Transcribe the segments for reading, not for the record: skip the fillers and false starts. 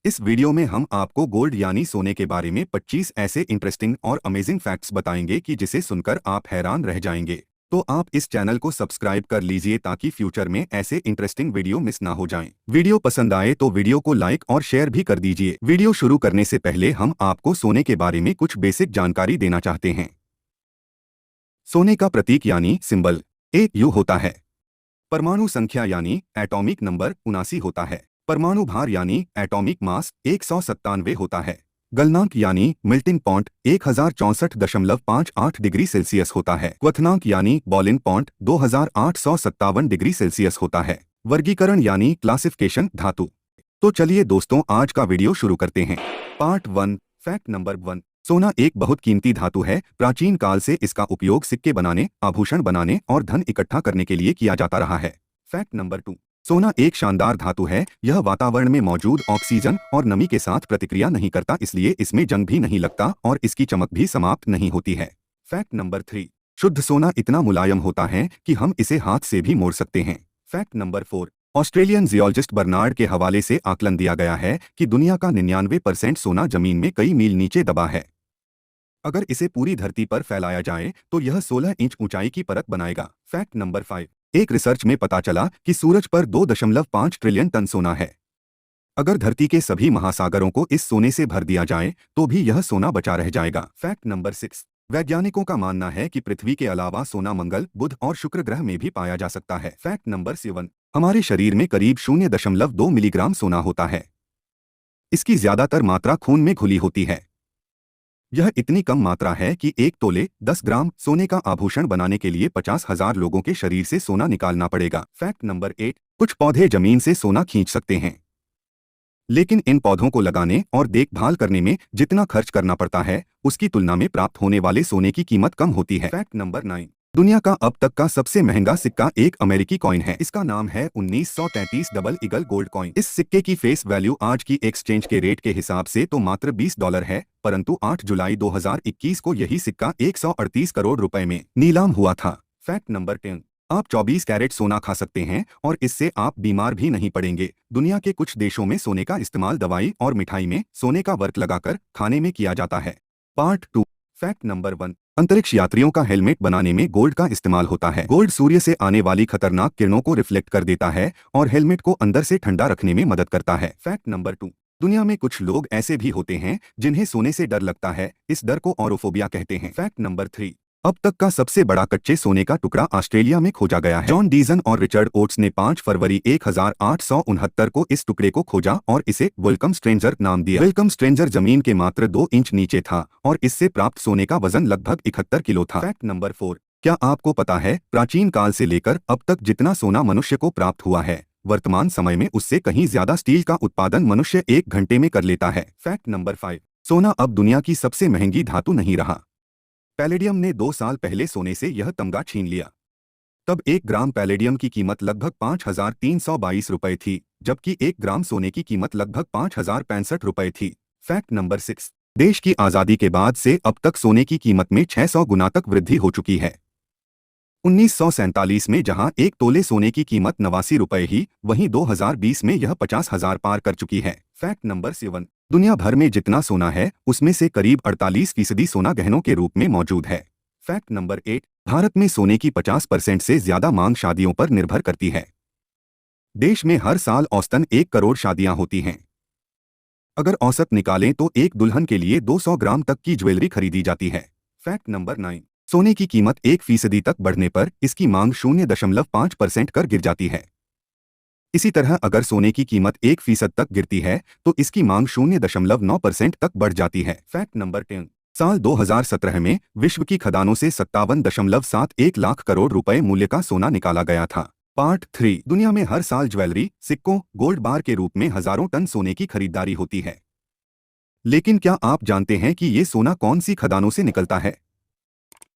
इस वीडियो में हम आपको गोल्ड यानी सोने के बारे में 25 ऐसे इंटरेस्टिंग और अमेजिंग फैक्ट्स बताएंगे कि जिसे सुनकर आप हैरान रह जाएंगे। तो आप इस चैनल को सब्सक्राइब कर लीजिए ताकि फ्यूचर में ऐसे इंटरेस्टिंग वीडियो मिस ना हो जाएं। वीडियो पसंद आए तो वीडियो को लाइक और शेयर भी कर दीजिए। वीडियो शुरू करने से पहले हम आपको सोने के बारे में कुछ बेसिक जानकारी देना चाहते हैं। सोने का प्रतीक यानी सिंबल AU होता है। परमाणु संख्या यानी एटॉमिक नंबर 79 होता है। परमाणु भार यानी एटॉमिक मास 197 होता है। गलनांक यानी मेल्टिंग पॉइंट 1064.58 डिग्री सेल्सियस होता है। क्वथनांक यानी बॉइलिंग पॉइंट 2857 डिग्री सेल्सियस होता है। वर्गीकरण यानी क्लासिफिकेशन धातु। तो चलिए दोस्तों, आज का वीडियो शुरू करते हैं। पार्ट 1। Fact number 1। सोना एक बहुत कीमती धातु है। प्राचीन काल से इसका उपयोग सिक्के बनाने, आभूषण बनाने और धन इकट्ठा करने के लिए किया जाता रहा है। Fact number 2। सोना एक शानदार धातु है। यह वातावरण में मौजूद ऑक्सीजन और नमी के साथ प्रतिक्रिया नहीं करता, इसलिए इसमें जंग भी नहीं लगता और इसकी चमक भी समाप्त नहीं होती है। Fact number 3। शुद्ध सोना इतना मुलायम होता है कि हम इसे हाथ से भी मोड़ सकते हैं। Fact number 4। Australian geologist Bernard के हवाले से आकलन दिया गया है कि दुनिया का 99% सोना जमीन में कई मील नीचे दबा है। अगर इसे पूरी धरती पर फैलाया जाए तो यह 16 इंच ऊंचाई की परत बनाएगा। Fact number 5। एक रिसर्च में पता चला कि सूरज पर 2.5 ट्रिलियन टन सोना है। अगर धरती के सभी महासागरों को इस सोने से भर दिया जाए तो भी यह सोना बचा रह जाएगा। Fact number 6। वैज्ञानिकों का मानना है कि पृथ्वी के अलावा सोना मंगल, बुध और शुक्र ग्रह में भी पाया जा सकता है। Fact number 7। हमारे शरीर में करीब 0.2 मिलीग्राम सोना होता है। इसकी ज्यादातर मात्रा खून में घुली होती है। यह इतनी कम मात्रा है कि 1 तोले 10 ग्राम सोने का आभूषण बनाने के लिए 50,000 लोगों के शरीर से सोना निकालना पड़ेगा। Fact number 8। कुछ पौधे जमीन से सोना खींच सकते हैं, लेकिन इन पौधों को लगाने और देखभाल करने में जितना खर्च करना पड़ता है उसकी तुलना में प्राप्त होने वाले सोने की कीमत कम होती है। Fact number 9। दुनिया का अब तक का सबसे महंगा सिक्का एक अमेरिकी कॉइन है। इसका नाम है 1933 डबल ईगल गोल्ड कॉइन। इस सिक्के की फेस वैल्यू आज की एक्सचेंज के रेट के हिसाब से तो मात्र $20 है, परंतु 8 जुलाई 2021 को यही सिक्का 138 करोड़ रुपए में नीलाम हुआ था। Fact number 10। आप 24 कैरेट सोना खा सकते हैं और इससे आप बीमार भी नहीं पड़ेंगे। दुनिया के कुछ देशों में सोने का इस्तेमाल दवाई और मिठाई में सोने का वर्क लगाकर खाने में किया जाता है। पार्ट 2। Fact number 1। अंतरिक्ष यात्रियों का हेलमेट बनाने में गोल्ड का इस्तेमाल होता है। गोल्ड सूर्य से आने वाली खतरनाक किरणों को रिफ्लेक्ट कर देता है और हेलमेट को अंदर से ठंडा रखने में मदद करता है। Fact number 2। दुनिया में कुछ लोग ऐसे भी होते हैं जिन्हें सोने से डर लगता है। इस डर को ऑरोफोबिया कहते हैं। Fact number 3। अब तक का सबसे बड़ा कच्चे सोने का टुकड़ा ऑस्ट्रेलिया में खोजा गया है। जॉन डीजन और रिचर्ड ओट्स ने 5 फरवरी 1869 को इस टुकड़े को खोजा और इसे वेलकम स्ट्रेंजर नाम दिया। वेलकम स्ट्रेंजर जमीन के मात्र 2 इंच नीचे था और इससे प्राप्त सोने का वजन लगभग 71 किलो था। Fact number 4। क्या आपको पता है प्राचीन काल से लेकर अब तक जितना सोना मनुष्य को प्राप्त हुआ है, वर्तमान समय में उससे कहीं ज्यादा स्टील का उत्पादन मनुष्य 1 घंटे में कर लेता है। Fact number 5। सोना अब दुनिया की सबसे महंगी धातु नहीं रहा। पैलेडियम ने 2 साल पहले सोने से यह तमगा छीन लिया। तब 1 ग्राम पैलेडियम की कीमत लगभग 5,322 रुपए थी, जबकि 1 ग्राम सोने की कीमत लगभग 5,065 रुपए थी। Fact number 6। देश की आज़ादी के बाद से अब तक सोने की कीमत में 600 गुना तक वृद्धि हो चुकी है। 1947 में जहां 1 तोले सोने की कीमत 89 रुपए ही, वहीं 2020 में यह 50,000 पार कर चुकी है। Fact number 7। दुनिया भर में जितना सोना है उसमें से करीब 48% सोना गहनों के रूप में मौजूद है। Fact number 8। भारत में सोने की 50% से ज्यादा मांग शादियों पर निर्भर करती है। देश में हर साल औसतन 1 करोड़ शादियां होती हैं। अगर औसत निकालें तो एक दुल्हन के लिए 200 ग्राम तक की ज्वेलरी खरीदी जाती है। Fact number 9। सोने की कीमत 1% तक बढ़ने पर इसकी मांग 0.5% कर गिर जाती है। इसी तरह अगर सोने की कीमत 1% तक गिरती है तो इसकी मांग 0.9% तक बढ़ जाती है। Fact number 10। साल 2017 में विश्व की खदानों से 57.71 लाख करोड़ रुपए मूल्य का सोना निकाला गया था। पार्ट 3। दुनिया में हर साल ज्वेलरी, सिक्कों, गोल्ड बार के रूप में हजारों टन सोने की खरीदारी होती है। लेकिन क्या आप जानते हैं कि ये सोना कौन सी खदानों से निकलता है?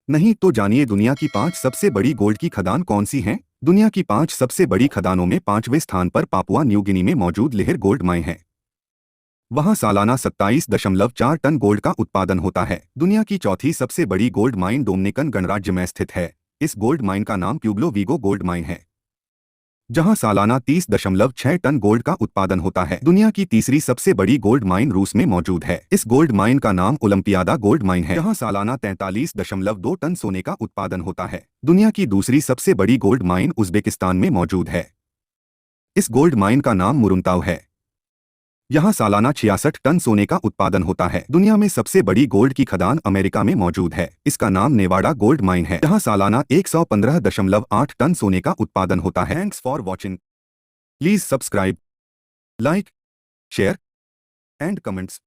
नहीं तो जानिए दुनिया की 5 सबसे बड़ी गोल्ड की खदान कौन सी हैं। दुनिया की 5 सबसे बड़ी खदानों में 5वें स्थान पर पापुआ न्यू गिनी में मौजूद लिहिर गोल्ड माइन है। वहां सालाना 27.4 टन गोल्ड का उत्पादन होता है। दुनिया की चौथी सबसे बड़ी गोल्ड माइन डोमिनिकन गणराज्य में स्थित है। इस गोल्ड माइन का नाम प्यूब्लो वीगो गोल्ड माइन है। जहां सालाना 30.6 टन गोल्ड का उत्पादन होता है। दुनिया की तीसरी सबसे बड़ी गोल्ड माइन रूस में मौजूद है। इस गोल्ड माइन का नाम ओलंपियादा गोल्ड माइन है, जहां सालाना 43.2 टन सोने का उत्पादन होता है। दुनिया की दूसरी सबसे बड़ी गोल्ड माइन उज़्बेकिस्तान में मौजूद है। इस गोल्ड माइन का नाम मुरुंताव है। यहाँ सालाना 66 टन सोने का उत्पादन होता है। दुनिया में सबसे बड़ी गोल्ड की खदान अमेरिका में मौजूद है। इसका नाम नेवाडा गोल्ड माइन है, जहाँ सालाना 115.8 टन सोने का उत्पादन होता है। Thanks for watching. Please subscribe, like, share and comments.